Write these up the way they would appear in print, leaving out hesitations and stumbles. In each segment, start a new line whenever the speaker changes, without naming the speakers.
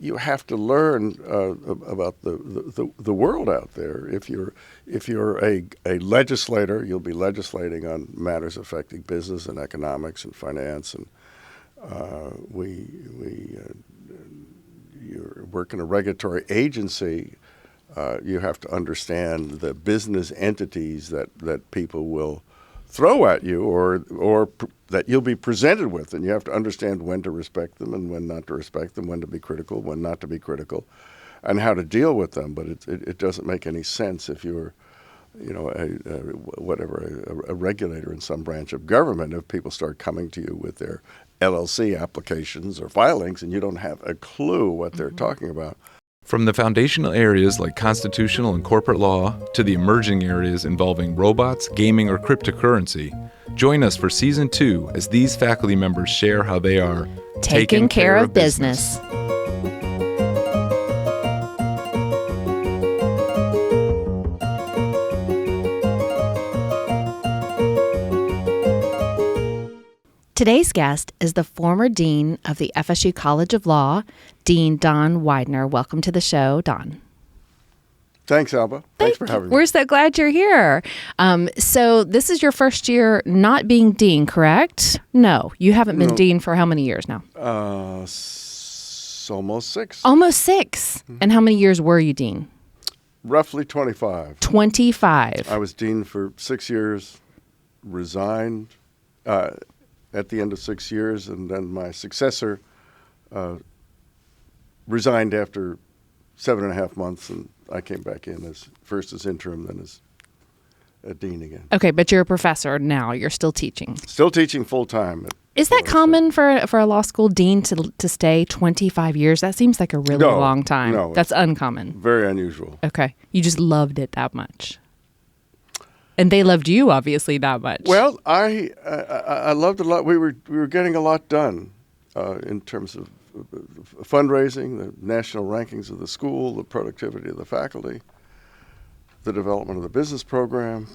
you have to learn about the world out there. If you're a legislator, you'll be legislating on matters affecting business and economics and finance, and you work in a regulatory agency. You have to understand the business entities that people will throw at you or that you'll be presented with, and you have to understand when to respect them and when not to respect them, when to be critical, when not to be critical, and how to deal with them. But it doesn't make any sense if you're, a regulator in some branch of government, if people start coming to you with their LLC applications or filings and you don't have a clue what they're talking about.
From the foundational areas like constitutional and corporate law to the emerging areas involving robots, gaming, or cryptocurrency, join us for Season 2 as these faculty members share how they are
taking care of business. Today's guest is the former dean of the FSU College of Law, Dean Don Weidner. Welcome to the show, Don.
Thanks, Alba. Thanks for having me.
We're so glad you're here. So this is your first year not being dean, correct? No, you haven't been dean for how many years now?
Almost 6.
Almost 6. Mm-hmm. And how many years were you dean?
Roughly 25.
25.
I was dean for 6 years, resigned at the end of 6 years, and then my successor resigned after 7.5 months, and I came back in first as interim, then as a dean again.
Okay, but you're a professor now. You're still teaching.
Still teaching full-time.
Is that common for a law school dean to stay 25 years? That seems like a really long time.
No.
That's uncommon.
Very unusual.
Okay. You just loved it that much. And they loved you, obviously, that much.
Well, I loved it a lot. We were getting a lot done in terms of fundraising, the national rankings of the school, the productivity of the faculty, the development of the business program.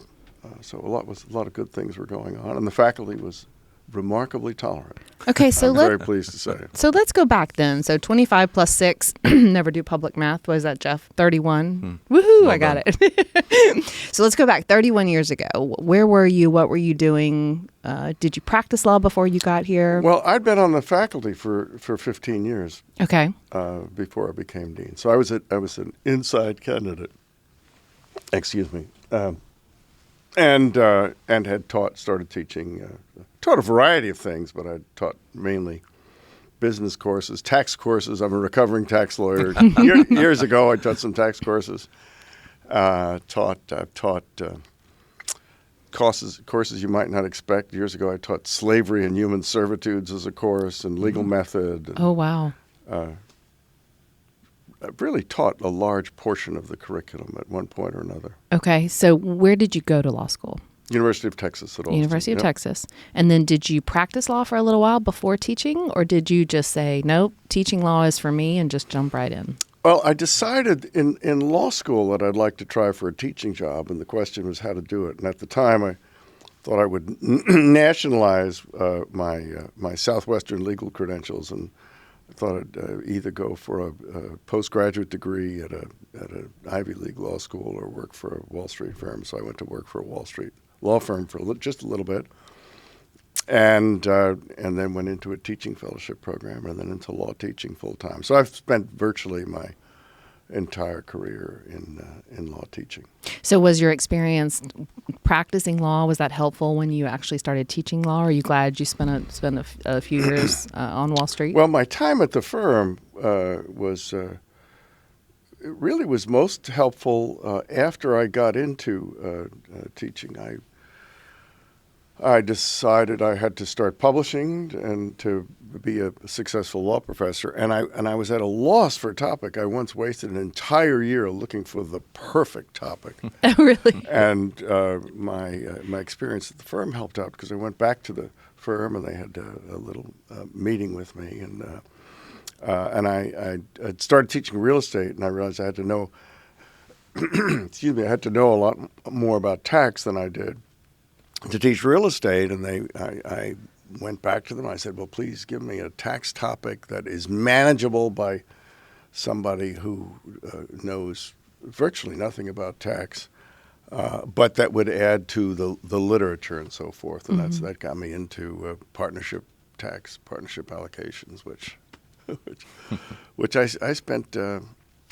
So a lot of good things were going on, and the faculty was remarkably tolerant.
Okay, so
I'm very pleased to say.
So let's go back then. So 25 plus 6, never do public math. What is that, Jeff? 31? Woohoo, well I got it. So let's go back 31 years ago. Where were you? What were you doing? Did you practice law before you got here?
Well, I'd been on the faculty for 15 years.
Okay.
Before I became dean. So I was an inside candidate. Excuse me. And had started teaching, taught a variety of things, but I taught mainly business courses, tax courses. I'm a recovering tax lawyer. Years ago, I taught some tax courses. I've taught courses you might not expect. Years ago, I taught slavery and human servitudes as a course and legal method. And,
oh, wow.
I've really taught a large portion of the curriculum at one point or another.
Okay. So where did you go to law school?
University of Texas at Austin.
University of Texas. And then did you practice law for a little while before teaching, or did you just say, nope, teaching law is for me and just jump right in?
Well, I decided in law school that I'd like to try for a teaching job, and the question was how to do it. And at the time, I thought I would nationalize my Southwestern legal credentials, and I thought I'd either go for a postgraduate degree at an Ivy League law school or work for a Wall Street firm. So I went to work for a Wall Street law firm for just a little bit, and then went into a teaching fellowship program, and then into law teaching full time. So I've spent virtually my entire career in law teaching.
So was your experience practicing law, was that helpful when you actually started teaching law? Or are you glad you spent a few years on Wall Street?
Well, my time at the firm was most helpful after I got into teaching. I decided I had to start publishing and to be a successful law professor, and I was at a loss for a topic. I once wasted an entire year looking for the perfect topic.
Oh, really?
And my experience at the firm helped out because I went back to the firm and they had a little meeting with me, and I started teaching real estate, and I realized I had to know I had to know a lot more about tax than I did to teach real estate. And I went back to them. I said, well, please give me a tax topic that is manageable by somebody who knows virtually nothing about tax, but that would add to the literature and so forth. And that got me into partnership tax, partnership allocations, which I spent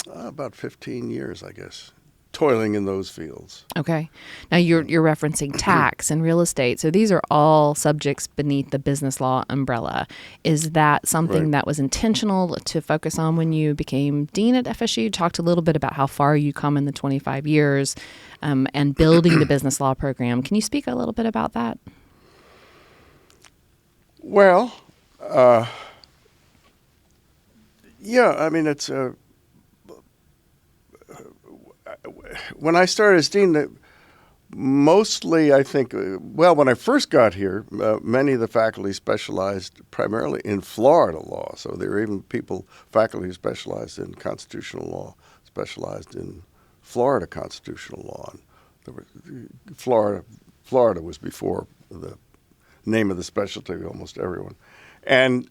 about 15 years, I guess, toiling in those fields.
Okay. Now you're referencing tax and real estate. So these are all subjects beneath the business law umbrella. Is that something
Right.
that was intentional to focus on when you became dean at FSU? You talked a little bit about how far you come in the 25 years and building the business law program. Can you speak a little bit about that?
Well, yeah, I mean, it's when I started as dean, mostly I think, when I first got here, many of the faculty specialized primarily in Florida law. So there were even faculty who specialized in constitutional law, specialized in Florida constitutional law. And there were, Florida was before the name of the specialty of almost everyone. And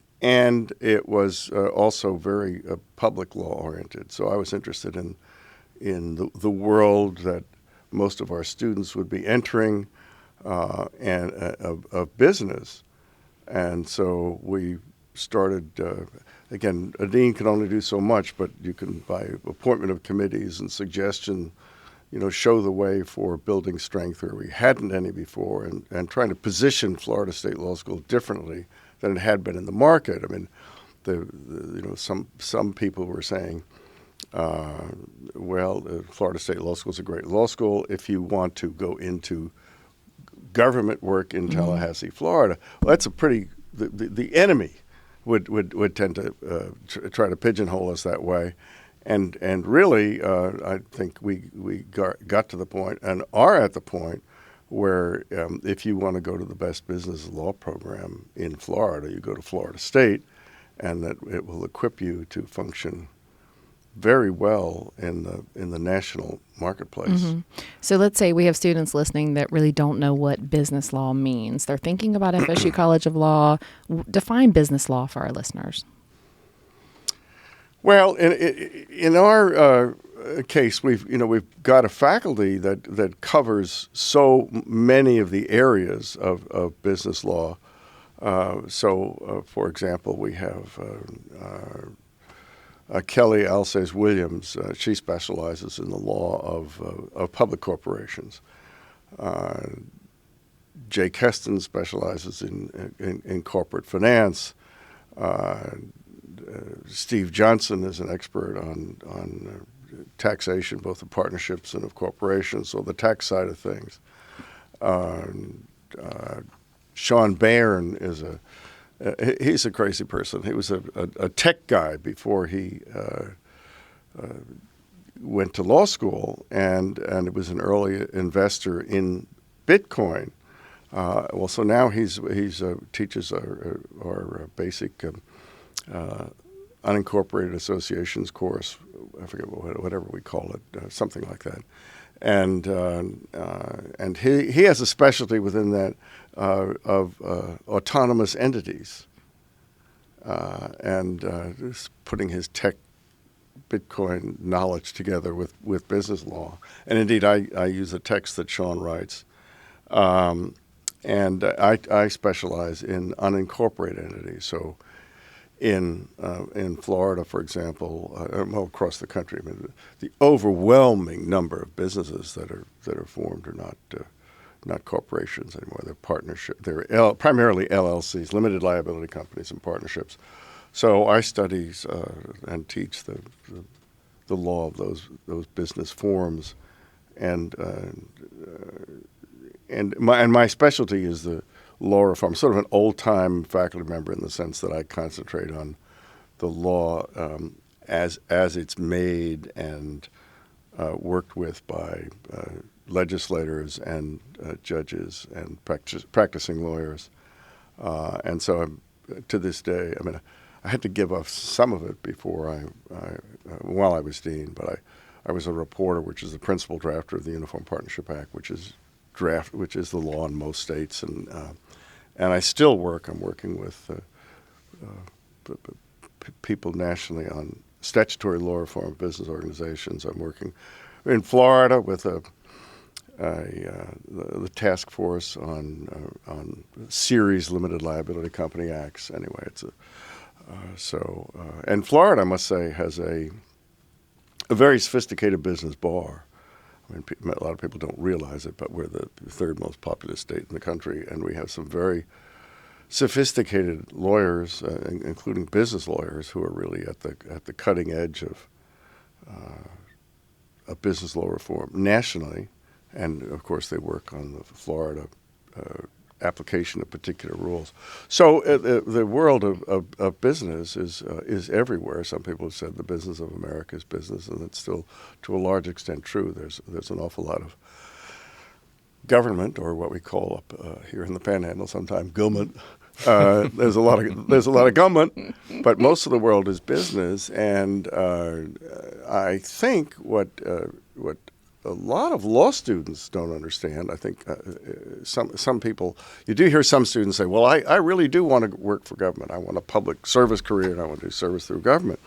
it was also very public law oriented. So I was interested in the world that most of our students would be entering and of business. And so we started, again, a dean can only do so much, but you can, by appointment of committees and suggestion, show the way for building strength where we hadn't any before, and trying to position Florida State Law School differently than it had been in the market. I mean, some people were saying, Florida State Law School is a great law school if you want to go into government work in Tallahassee, Florida. Well, that's the enemy would tend to try to pigeonhole us that way. And really, I think we got to the point and are at the point where if you want to go to the best business law program in Florida, you go to Florida State, and that it will equip you to function very well in the national marketplace.
So let's say we have students listening that really don't know what business law means. They're thinking about FSU College of Law. Define business law for our listeners.
Well, in our case, we've got a faculty that covers so many of the areas of business law. For example, we have Kelly Alsace Williams. She specializes in the law of public corporations. Jay Keston specializes in corporate finance. Steve Johnson is an expert on taxation, both of partnerships and of corporations, so the tax side of things. Sean Bairn is he's a crazy person. He was a tech guy before he went to law school, and it was an early investor in Bitcoin. So now he's teaches our basic unincorporated associations course. I forget whatever we call it, something like that. And he has a specialty within that of autonomous entities, and just putting his tech Bitcoin knowledge together with business law. And indeed, I use a text that Sean writes, and I specialize in unincorporated entities. So in Florida, for example, across the country, I mean, the overwhelming number of businesses that are formed are not corporations anymore. They're partnership. They're primarily LLCs, limited liability companies, and partnerships. So I study and teach the law of those business forms, and my specialty is the law reform. I'm sort of an old-time faculty member in the sense that I concentrate on the law as it's made and worked with by legislators and judges and practicing lawyers. And so to this day, I mean, I had to give up some of it before while I was dean, but I was a reporter, which is the principal drafter of the Uniform Partnership Act, which is the law in most states, and I still work. I'm working with people nationally on statutory law reform of business organizations. I'm working in Florida with the task force on series limited liability company acts. Anyway, it's and Florida, I must say, has a very sophisticated business bar. I mean, a lot of people don't realize it, but we're the third most populous state in the country, and we have some very sophisticated lawyers, including business lawyers, who are really at the cutting edge of business law reform nationally, and of course they work on the Florida application of particular rules. So the world of business is everywhere. Some people have said the business of America is business, and it's still to a large extent true. There's an awful lot of government, or what we call up here in the Panhandle sometimes government. There's a lot of government, but most of the world is business. And I think what a lot of law students don't understand. I think some people, you do hear some students say, well, I really do want to work for government. I want a public service career, and I want to do service through government.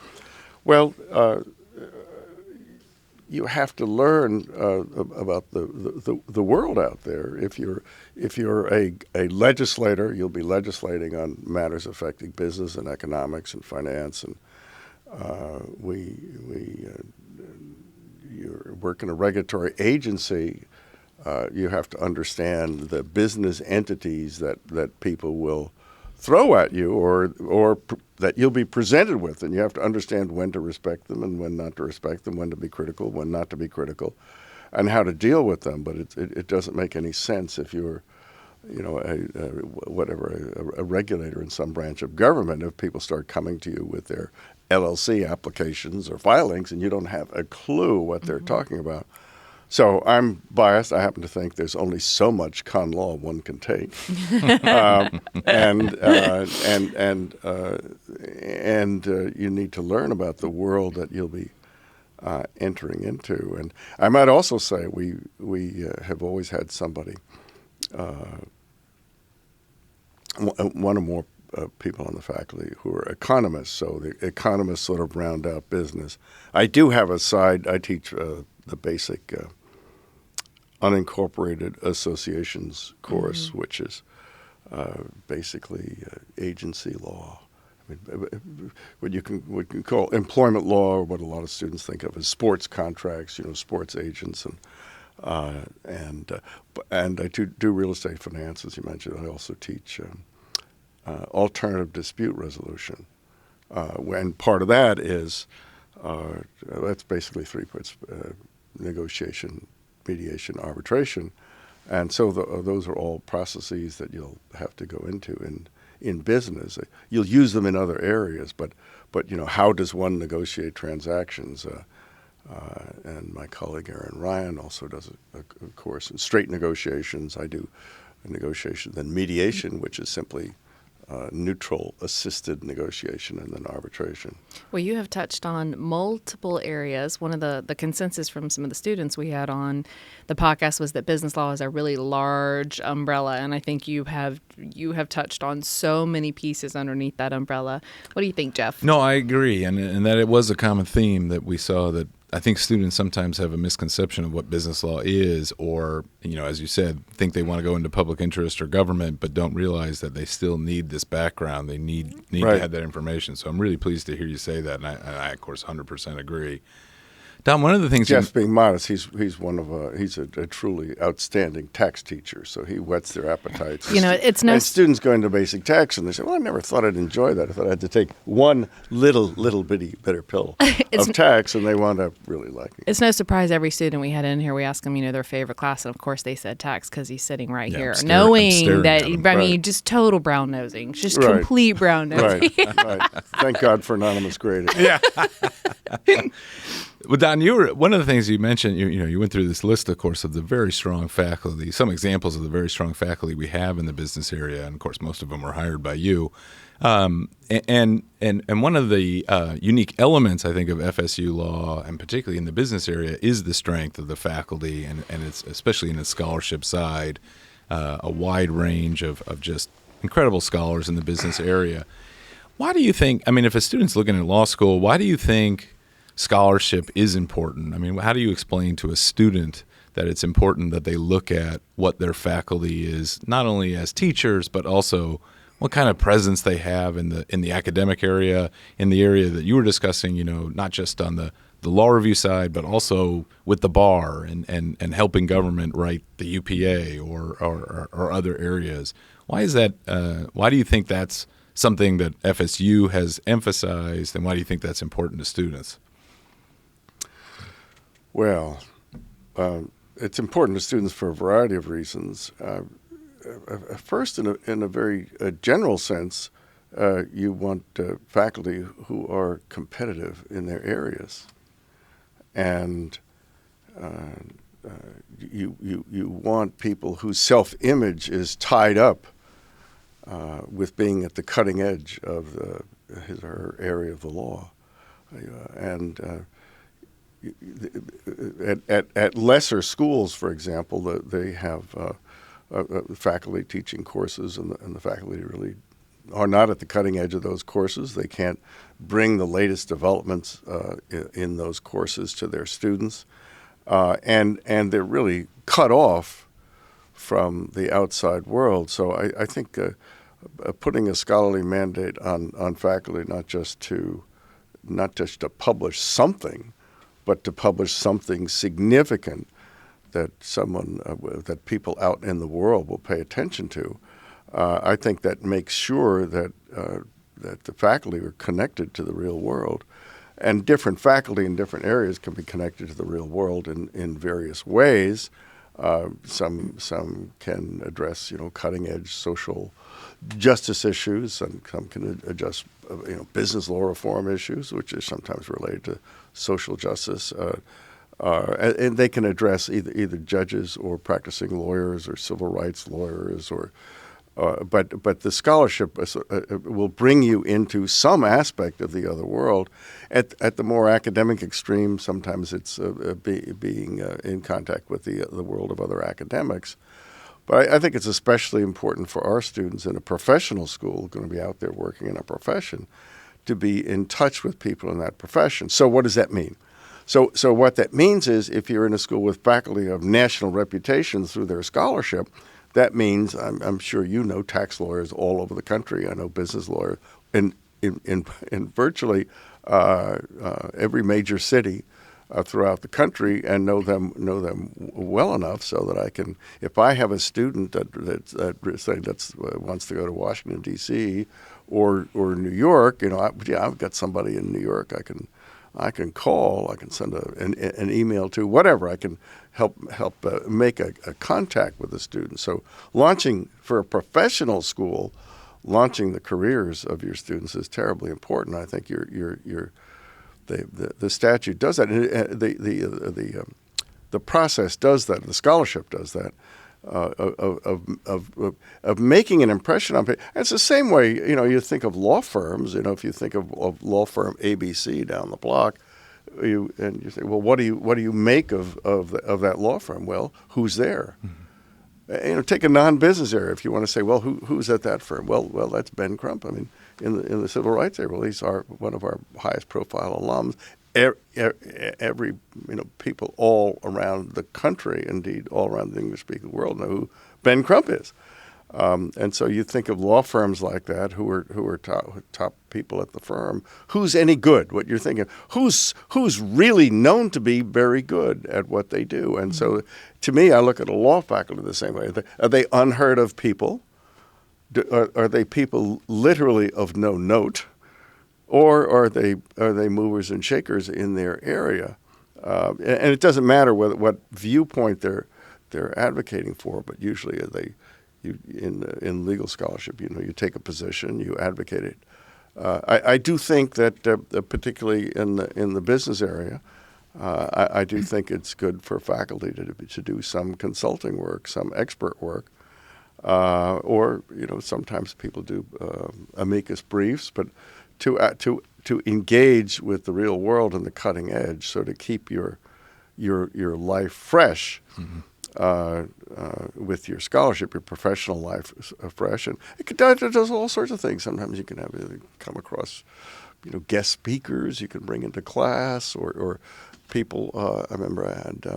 Well, you have to learn about the world out there. If you're a legislator, you'll be legislating on matters affecting business and economics and finance, and you work in a regulatory agency. You have to understand the business entities that people will throw at you, or that you'll be presented with, and you have to understand when to respect them and when not to respect them, when to be critical, when not to be critical, and how to deal with them. But it doesn't make any sense if you're, a regulator in some branch of government, if people start coming to you with their LLC applications or filings and you don't have a clue what they're talking about. So I'm biased. I happen to think there's only so much con law one can take, and you need to learn about the world that you'll be entering into. And I might also say we have always had somebody, one or more people on the faculty who are economists. So the economists sort of round out business. I do have a side. I teach the basic unincorporated associations course, which is basically agency law. I mean, what you can call employment law, or what a lot of students think of as sports contracts. Sports agents, and I do real estate finance, as you mentioned. I also teach alternative dispute resolution. When part of that is that's basically 3 parts: negotiation, mediation, arbitration, and so those are all processes that you'll have to go into in business. You'll use them in other areas, but how does one negotiate transactions? And my colleague Aaron Ryan also does a course in straight negotiations. I do a negotiation, then mediation, which is simply neutral assisted negotiation, and then arbitration.
Well, you have touched on multiple areas. One of the consensus from some of the students we had on the podcast was that business law is a really large umbrella, and I think you have touched on so many pieces underneath that umbrella. What do you think, Jeff?
No, I agree, and that it was a common theme that we saw, that I think students sometimes have a misconception of what business law is, or, as you said, think they want to go into public interest or government, but don't realize that they still need this background. They need
Right.
to have that information. So I'm really pleased to hear you say that, and I of course, 100% agree. Don, one of the things
Jeff's being modest. He's a truly outstanding tax teacher, so he whets their appetites.
It's no
and students go into basic tax and they say, "Well, I never thought I'd enjoy that. I thought I had to take one little bitty bitter pill of tax," and they wound up really liking it.
It's no surprise every student we had in here, we asked them, their favorite class, and of course they said tax because he's sitting right here,
I'm
knowing
staring
that,
at him.
Right.
just total brown nosing, just
Right.
complete brown nosing.
Right. Thank God for anonymous grading.
Yeah. Well, Don, one of the things you mentioned, you went through this list, of course, of the very strong faculty, some examples of the very strong faculty we have in the business area, and of course, most of them were hired by you. And one of the unique elements, I think, of FSU law, and particularly in the business area, is the strength of the faculty, and it's especially in the scholarship side, a wide range of just incredible scholars in the business area. Why do you think, I mean, if a student's looking at law school, why do you think scholarship is important? I mean, how do you explain to a student that it's important that they look at what their faculty is, not only as teachers, but also what kind of presence they have in the academic area, in the area that you were discussing, not just on the law review side, but also with the bar and helping government write the UPA or other areas. Why is that? Why do you think that's something that FSU has emphasized, and why do you think that's important to students?
Well, it's important to students for a variety of reasons. First, in a very general sense, you want faculty who are competitive in their areas, and you want people whose self-image is tied up with being at the cutting edge of his or her area of the law, and at lesser schools, for example, they have faculty teaching courses, and the faculty really are not at the cutting edge of those courses. They can't bring the latest developments in those courses to their students, and they're really cut off from the outside world. So I think putting a scholarly mandate on faculty, not just to publish something, but to publish something significant that that people out in the world will pay attention to. I think that makes sure that the faculty are connected to the real world, and different faculty in different areas can be connected to the real world in various ways. Some can address cutting edge social justice issues, and some can address business law reform issues, which is sometimes related to social justice. And they can address either judges or practicing lawyers or civil rights lawyers, but the scholarship will bring you into some aspect of the other world. At the more academic extreme, sometimes it's being in contact with the world of other academics. But I think it's especially important for our students in a professional school, going to be out there working in a profession, to be in touch with people in that profession. So what does that mean? So what that means is, if you're in a school with faculty of national reputation through their scholarship, that means, I'm sure tax lawyers all over the country. I know business lawyers in virtually every major city throughout the country, and know them well enough so that I can, if I have a student that wants to go to Washington D.C. or New York, I've got somebody in New York I can call, I can send an email to, whatever. I can help make a contact with the student. So launching for a professional school, launching the careers of your students is terribly important. I think the statute does that. The process does that. The scholarship does that. Of making an impression on people. And it's the same way, you think of law firms. If you think of law firm ABC down the block, you say, well, what do you make of that law firm? Well, who's there? Mm-hmm. Take a non-business area. If you want to say, well, who's at that firm? Well, that's Ben Crump. I mean, in the civil rights area, well, he's one of our highest profile alums. Every people all around the country, indeed all around the English-speaking world, know who Ben Crump is, and so you think of law firms like that who are top people at the firm. Who's any good? What you're thinking? Who's really known to be very good at what they do? And so, to me, I look at a law faculty the same way. Are they unheard of people? Are they people literally of no note? Or are they movers and shakers in their area? And it doesn't matter what viewpoint they're advocating for, but usually in legal scholarship, you take a position, you advocate it. I do think that particularly in the business area, I do think it's good for faculty to do some consulting work, some expert work, or sometimes people do amicus briefs, but to engage with the real world and the cutting edge, so to keep your life fresh. Mm-hmm. with your scholarship, your professional life fresh, and it does all sorts of things. Sometimes you can come across, guest speakers you can bring into class, or people. I remember I had.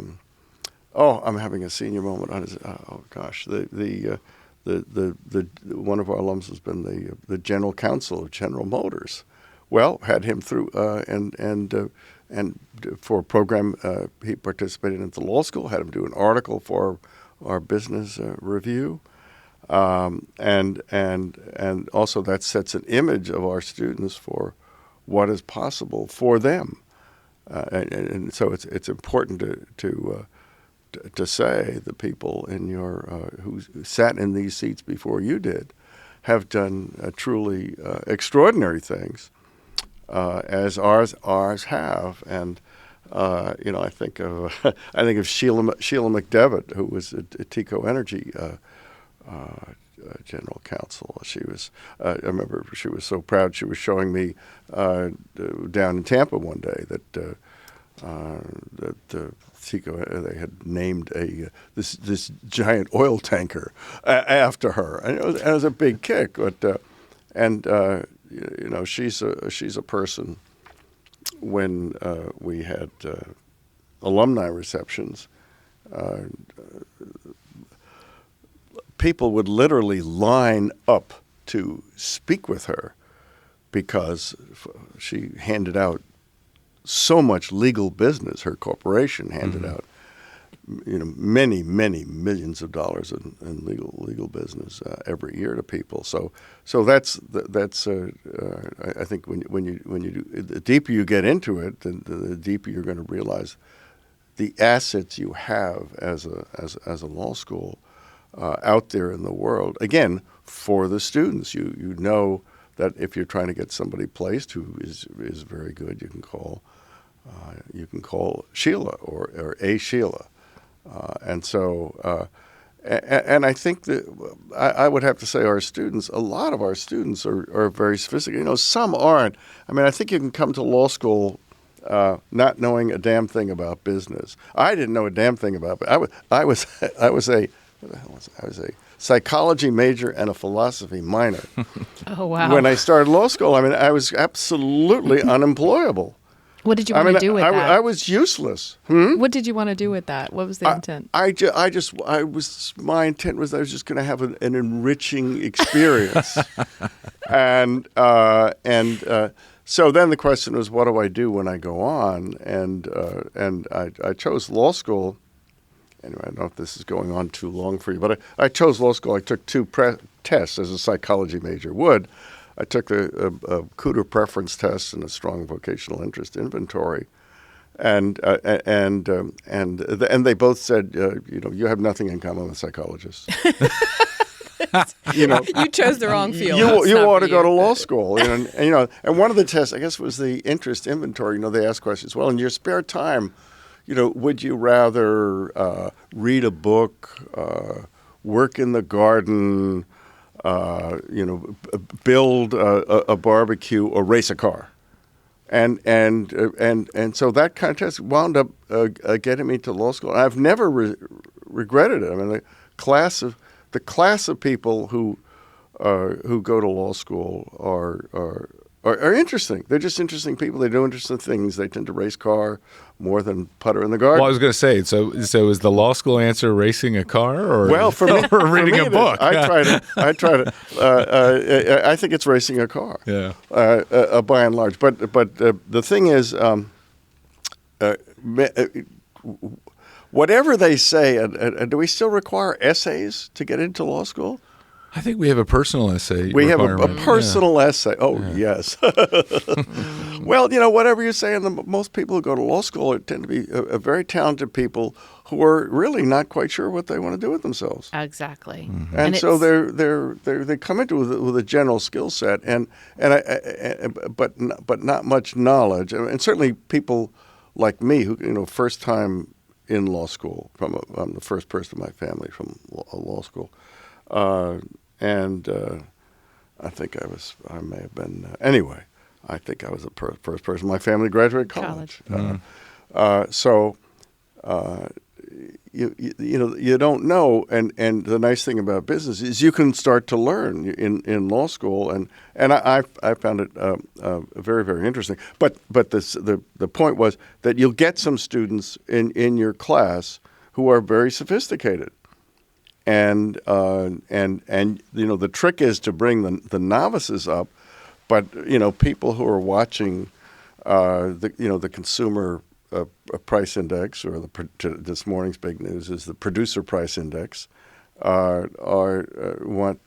I'm having a senior moment. The one of our alums has been the general counsel of General Motors. Well, had him through and for a program he participated in at the law school. Had him do an article for our business review, and also that sets an image of our students for what is possible for them, and so it's important to say the people in your who sat in these seats before you did have done truly extraordinary things, as ours have. And I think of Sheila McDevitt, who was at TECO Energy general counsel. She was. I remember she was so proud. She was showing me down in Tampa one day that TECO they had named this giant oil tanker after her, and it was a big kick. But she's a person. When we had alumni receptions, people would literally line up to speak with her because she handed out so much legal business. Her corporation handed out, many millions of dollars in legal business every year to people. So that's I think when you do, the deeper you get into it, the deeper you're going to realize the assets you have as a law school out there in the world. Again, for the students, you know that if you're trying to get somebody placed who is very good, you can call Sheila or a Sheila. And I think that I would have to say a lot of our students are very sophisticated. Some aren't. I mean, I think you can come to law school not knowing a damn thing about business. I didn't know a damn thing about it. I was a psychology major and a philosophy minor.
Oh, wow.
When I started law school, I mean, I was absolutely unemployable.
What did you want to do with that?
I was useless.
What did you want to do with that? What was the intent?
My intent was I was just going to have an enriching experience, and so then the question was, what do I do when I go on? And I chose law school. Anyway, I don't know if this is going on too long for you, but I chose law school. I took two tests as a psychology major would. I took a Cooter preference test and a strong vocational interest inventory, and they both said, you have nothing in common with psychologists.
You chose the wrong field.
You ought to go to law school, and one of the tests, I guess, was the interest inventory. They asked questions. Well, in your spare time, would you rather read a book, work in the garden? Build a barbecue or race a car, and so that kind of test wound up getting me to law school. And I've never regretted it. I mean, the class of people who go to law school are interesting. They're just interesting people. They do interesting things. They tend to race car more than putter in the garden.
Well, I was going to say, so is the law school answer racing a car or
for me,
reading a book?
I try to. I think it's racing a car.
Yeah.
By and large, but the thing is, whatever they say, do we still require essays to get into law school?
I think we have a personal essay.
We have a personal essay. Oh, yes. Well, whatever you say, and most people who go to law school tend to be very talented people who are really not quite sure what they want to do with themselves.
Exactly.
Mm-hmm.
And so they come into it with a general skill set, but not much knowledge. And certainly people like me who first time in law school. I'm the first person in my family from law school. And I think I may have been, anyway, I think I was the first person in my family to graduate college. you don't know, and the nice thing about business is you can start to learn in law school, and I found it very, very interesting. But the point was that you'll get some students in your class who are very sophisticated, and the trick is to bring the novices up, but people who are watching the consumer price index, or this morning's big news is the producer price index, want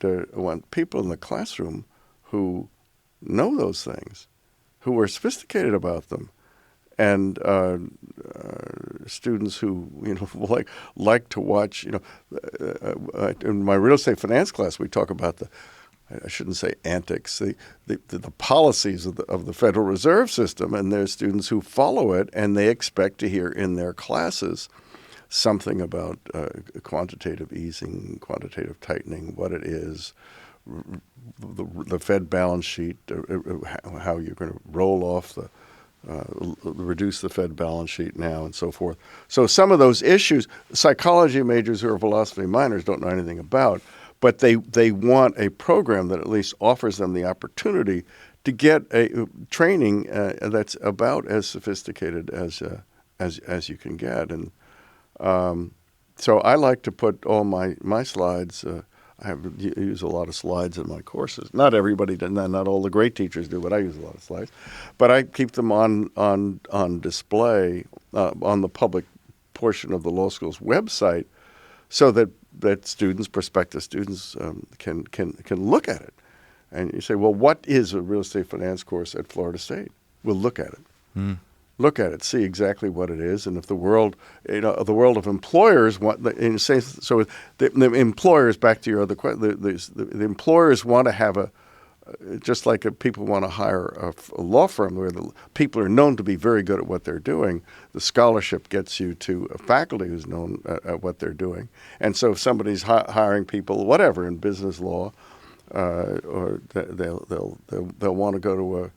people in the classroom who know those things, who are sophisticated about them, and students who like to watch. In my real estate finance class, we talk about I shouldn't say antics, the policies of the Federal Reserve System, and there's students who follow it, and they expect to hear in their classes something about quantitative easing, quantitative tightening, what it is, the Fed balance sheet, how you're going to roll off reduce the Fed balance sheet now, and so forth. So some of those issues, psychology majors who are philosophy minors don't know anything about. But they want a program that at least offers them the opportunity to get a training that's about as sophisticated as you can get. And so I like to put all my slides. I use a lot of slides in my courses. Not everybody does. Not all the great teachers do, but I use a lot of slides. But I keep them on display on the public portion of the law school's website, so that prospective students can look at it. And you say, well, what is a real estate finance course at Florida State? We'll look at it. Look at it, see exactly what it is, and if the world of employers want, so the employers, back to your other question, the employers want to have just like if people want to hire a law firm where the people are known to be very good at what they're doing, the scholarship gets you to a faculty who's known at what they're doing. And so if somebody's hiring people, whatever, in business law, or they'll want to go to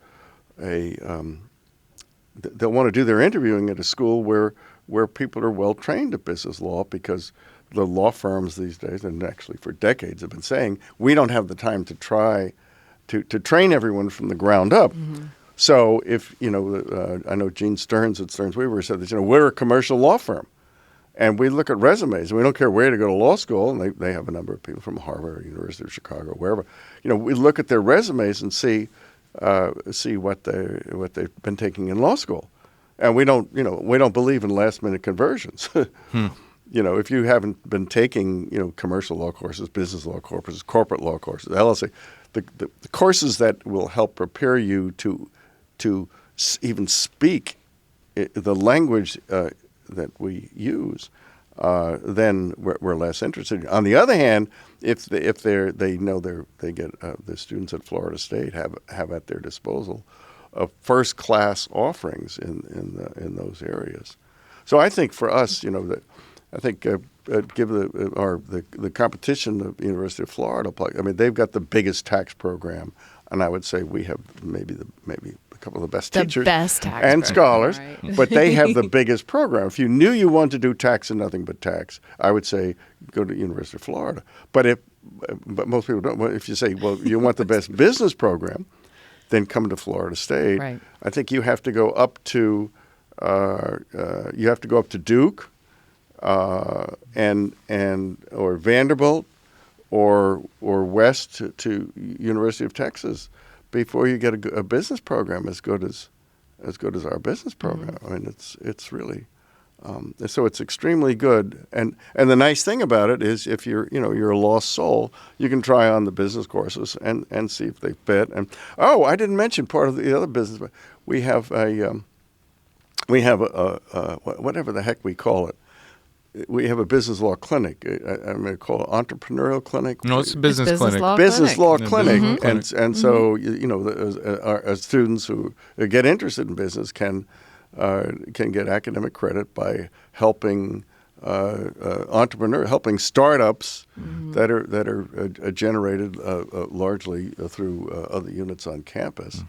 they'll want to do their interviewing at a school where people are well trained at business law, because the law firms these days, and actually for decades, have been saying we don't have the time to try to train everyone from the ground up. Mm-hmm. So if, I know Gene Stearns at Stearns Weaver said that, we're a commercial law firm, and we look at resumes, and we don't care where to go to law school, and they have a number of people from Harvard or University of Chicago, wherever. We look at their resumes and see what they've been taking in law school. And we don't believe in last minute conversions. If you haven't been taking, commercial law courses, business law courses, corporate law courses, LLC, the courses that will help prepare you to even speak the language that we use, then we're less interested. On the other hand, if they get the students at Florida State have at their disposal first class offerings in those areas. So I think for us, give the competition of the University of Florida. I mean, they've got the biggest tax program, and I would say we have maybe a couple of the best teachers
tax
and
program,
scholars,
right?
But they have the biggest program. If you knew you wanted to do tax and nothing but tax, I would say go to University of Florida. But most people don't. If you say, well, you want the best business program, then come to Florida State.
Right.
I think you have to go up to Duke, or Vanderbilt, or west to University of Texas before you get a business program as good as our business program. Mm-hmm. I mean, it's really so it's extremely good. And the nice thing about it is, if you're a lost soul, you can try on the business courses and see if they fit. And I didn't mention part of the other business, but we have a whatever the heck we call it. We have a business law clinic. I'm going to call it entrepreneurial clinic.
No, it's a business clinic.
Business law clinic.
Mm-hmm.
And so our students who get interested in business can get academic credit by helping helping startups that are generated largely through other units on campus.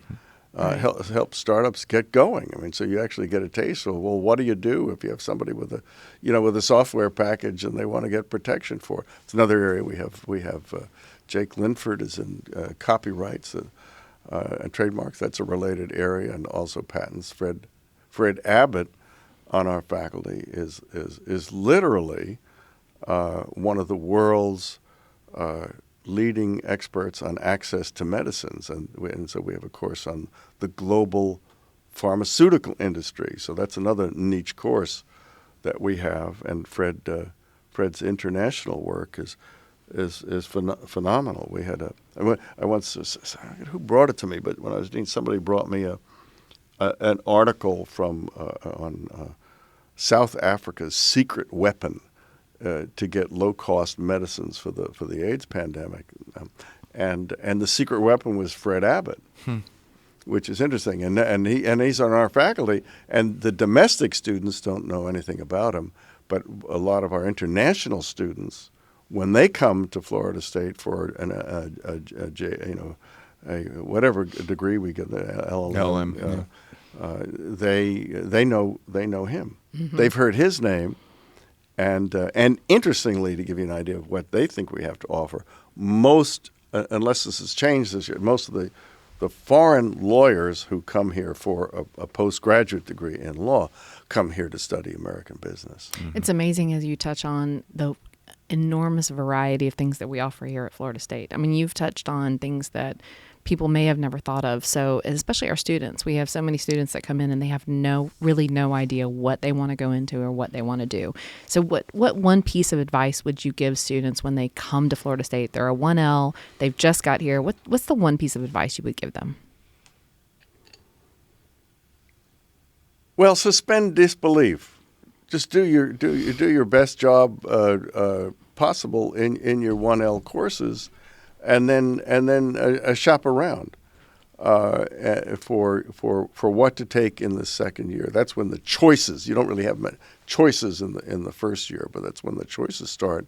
help startups get going. I mean, so you actually get a taste of, well, what do you do if you have somebody with a software package and they want to get protection for it? It's another area we have Jake Linford is in copyrights and trademarks. That's a related area, and also patents. Fred Abbott on our faculty is literally one of the world's leading experts on access to medicines, and so we have a course on the global pharmaceutical industry. So that's another niche course that we have, and Fred's international work is phenomenal. We had I once, I forget who brought it to me, but when I was dean, somebody brought me an article from on South Africa's secret weapon to get low-cost medicines for the AIDS pandemic, and the secret weapon was Fred Abbott, which is interesting. And he's on our faculty, and the domestic students don't know anything about him, but a lot of our international students, when they come to Florida State for whatever degree we get, the LLM, they know him. Mm-hmm. They've heard his name. And interestingly, to give you an idea of what they think we have to offer, most, unless this has changed this year, most of the foreign lawyers who come here for a postgraduate degree in law come here to study American business.
Mm-hmm. It's amazing as you touch on the enormous variety of things that we offer here at Florida State. I mean, you've touched on things that people may have never thought of. So especially our students, we have so many students that come in and they have no idea what they want to go into or what they want to do. So what one piece of advice would you give students when they come to Florida State? They're a 1L, they've just got here. What's the one piece of advice you would give them?
Well, suspend disbelief. Just do your best job possible in your 1L courses. And then shop around for what to take in the second year. That's when the choices. You don't really have many choices in the first year, but that's when the choices start.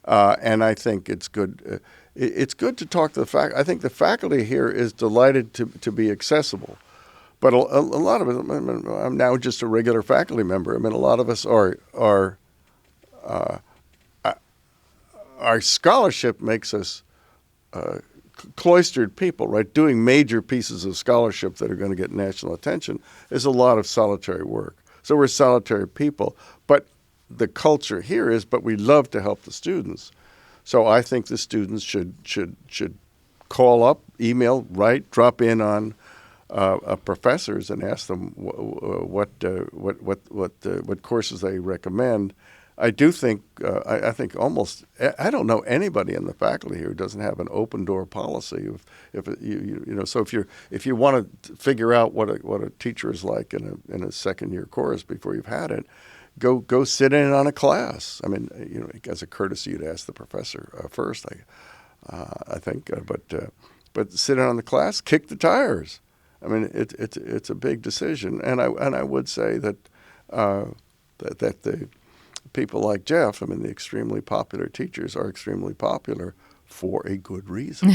And I think it's good. It's good to talk to the faculty. I think the faculty here is delighted to be accessible, but a lot of it. I mean, I'm now just a regular faculty member. I mean, a lot of us are our scholarship makes us cloistered people, right? Doing major pieces of scholarship that are going to get national attention is a lot of solitary work. So we're solitary people, but the culture here is, but we love to help the students. So I think the students should call up, email, write, drop in on professors and ask them what courses they recommend. I do think I think almost I don't know anybody in the faculty here who doesn't have an open door policy. So if you want to figure out what a teacher is like in a second year course before you've had it, go sit in on a class. I mean, as a courtesy, you'd ask the professor first. I think, but sit in on the class, kick the tires. I mean, it's a big decision, and I would say that the people like Jeff, I mean, the extremely popular teachers are extremely popular for a good reason,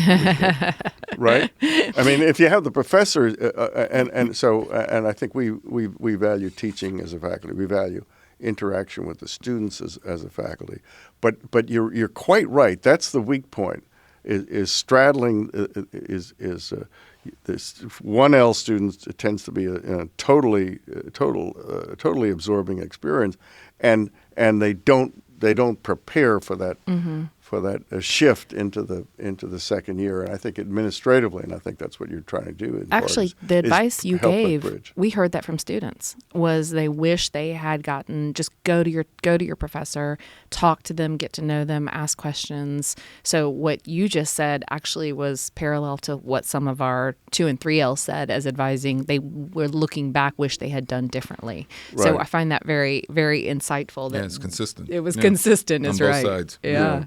right? I mean, if you have the professor, and I think we value teaching as a faculty. We value interaction with the students as a faculty. But you're quite right. That's the weak point. Is straddling this 1L students, it tends to be a totally absorbing experience, and they don't prepare for that shift into the second year. And I think administratively, and I think that's what you're trying to do.
Actually, the advice you gave, we heard that from students, was they wish they had gotten just go to your professor, talk to them, get to know them, ask questions. So what you just said actually was parallel to what some of our 2 and 3L said as advising. They were looking back, wish they had done differently. Right. So I find that very, very insightful. That
it's consistent.
It was consistent, is right.
On both sides.
Yeah.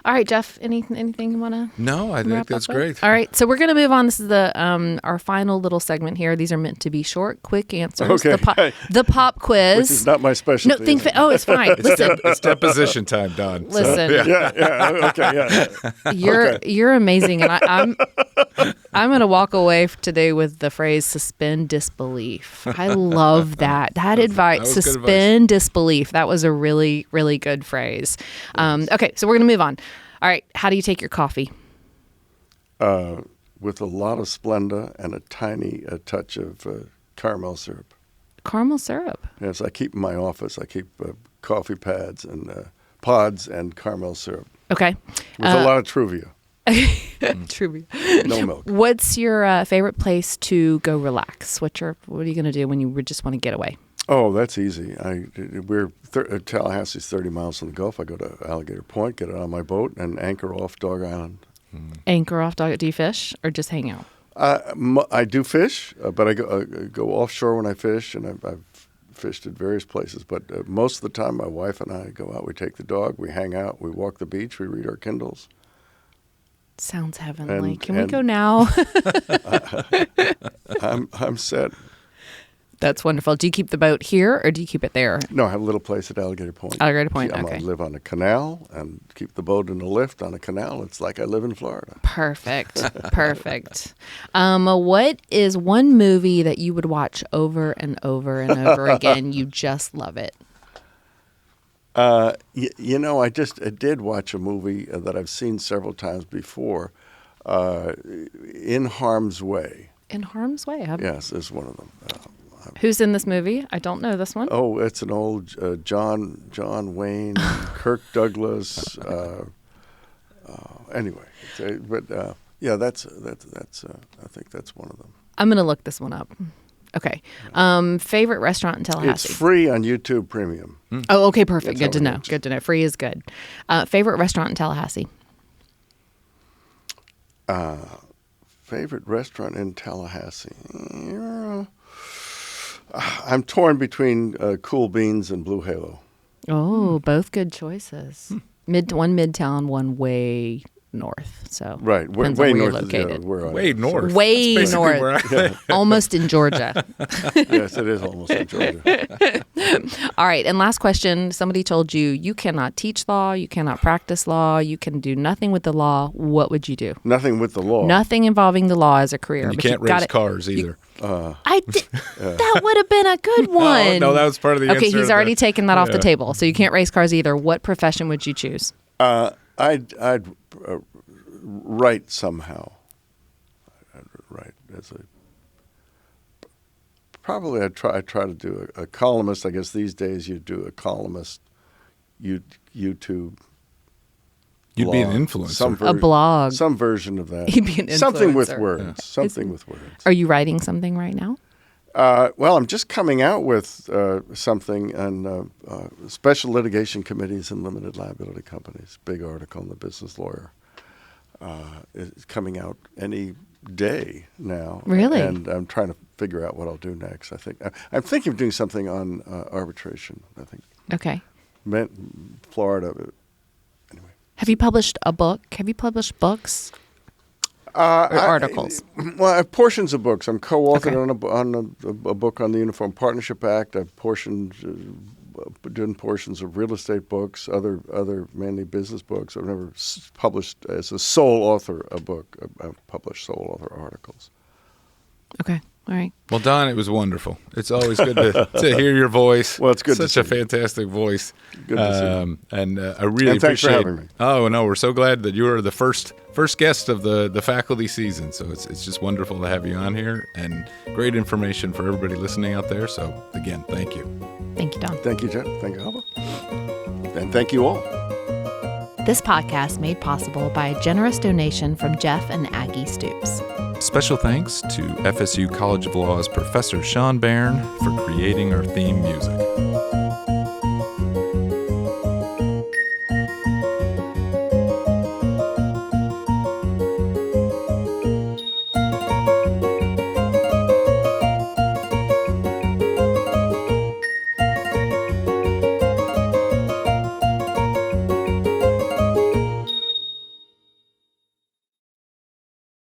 All right, Jeff, anything you want to?
No, I think that's great.
All right, so we're going to move on. This is the our final little segment here. These are meant to be short, quick answers.
Okay.
The pop quiz.
Which is not my specialty.
No, it's fine. Listen.
It's deposition time, Don.
Listen.
Yeah. Okay. Yeah.
You're amazing, and I'm I'm going to walk away today with the phrase suspend disbelief. I love that. That advice,
was good
suspend disbelief. That was a really, really good phrase. Okay, so we're going to move on. All right, how do you take your coffee?
With a lot of Splenda and a tiny touch of caramel syrup.
Caramel syrup.
Yes, I keep in my office. I keep coffee pads and pods and caramel syrup.
Okay.
With a lot of Truvia.
True.
No milk.
What's your favorite place to go relax? What are you going to do when you just want to get away?
Oh, that's easy. Tallahassee's 30 miles from the Gulf. I go to Alligator Point, get on my boat, and anchor off Dog Island.
Anchor off Dog. Do you fish or just hang out?
I do fish, but I go offshore when I fish, and I've fished at various places. But most of the time, my wife and I go out. We take the dog, we hang out, we walk the beach, we read our Kindles.
Sounds heavenly. Can we
and-
go now?
I'm set.
That's wonderful. Do you keep the boat here or do you keep it there?
No, I have a little place at Alligator Point.
Alligator Point,
I
okay.
live on a canal and keep the boat in a lift on a canal. It's like I live in Florida.
Perfect. Perfect. What is one movie that you would watch over and over and over again? You just love it.
I did watch a movie that I've seen several times before, In Harm's Way.
In Harm's Way.
Yes, is one of them.
Who's in this movie? I don't know this one.
Oh, it's an old John Wayne, Kirk Douglas. Anyway, that's I think that's one of them.
I'm going to look this one up. Okay. Favorite restaurant in Tallahassee?
It's free on YouTube Premium.
Oh, okay, perfect.
That's
Good to
how it
know.
works.
Good to know. Free is good. Favorite restaurant in Tallahassee?
Favorite restaurant in Tallahassee? I'm torn between Cool Beans and Blue Halo.
Oh, both good choices. One Midtown, one way north. So
Right,
depends
way
on where
north.
you're located.
Way north.
Way
That's basically
north.
where
Almost in Georgia.
Yes, it is almost in Georgia.
All right. And last question. Somebody told you cannot teach law. You cannot practice law. You can do nothing with the law. What would you do?
Nothing with the law.
Nothing involving the law as a career.
And you
but
can't
got
race
it.
cars either.
That would have been a good one.
No, that was part of the
Okay,
answer.
he's already taken that off the
Yeah.
table. So you can't race cars either. What profession would you choose?
I'd write somehow. I'd write as a. Probably I'd try to do a columnist. I guess these days you do a columnist. YouTube.
You'd be an
blog,
influencer.
A blog.
Some version of that.
You'd be an
Something with
influencer.
words.
Yeah.
Something with words.
Are you writing something right now?
Well, I'm just coming out with something on special litigation committees and limited liability companies. Big article in the Business Lawyer. It's coming out any day now.
Really?
And I'm trying to figure out what I'll do next. I'm thinking of doing something on arbitration. I think
Okay.
Florida.
Have you published a book? Have you published books or articles?
Well, I have portions of books. I'm co-authored
Okay.
on a book on the Uniform Partnership Act. I've done portions of real estate books, other mainly business books. I've never published as a sole author a book. I've published sole author articles.
Okay. All right.
Well, Don, it was wonderful. It's always good to hear your voice.
Well, it's good to
Such a
see you.
fantastic voice.
Good to see you.
And I really
And thanks for
appreciate.
having me.
Oh no, we're so glad that you were the first guest of the faculty season. So it's just wonderful to have you on here and great information for everybody listening out there. So again, thank you.
Thank you, Don.
Thank you, Jen. Thank you, Alba. And thank you all.
This podcast made possible by a generous donation from Jeff and Aggie Stoops.
Special thanks to FSU College of Law's Professor Sean Barron for creating our theme music.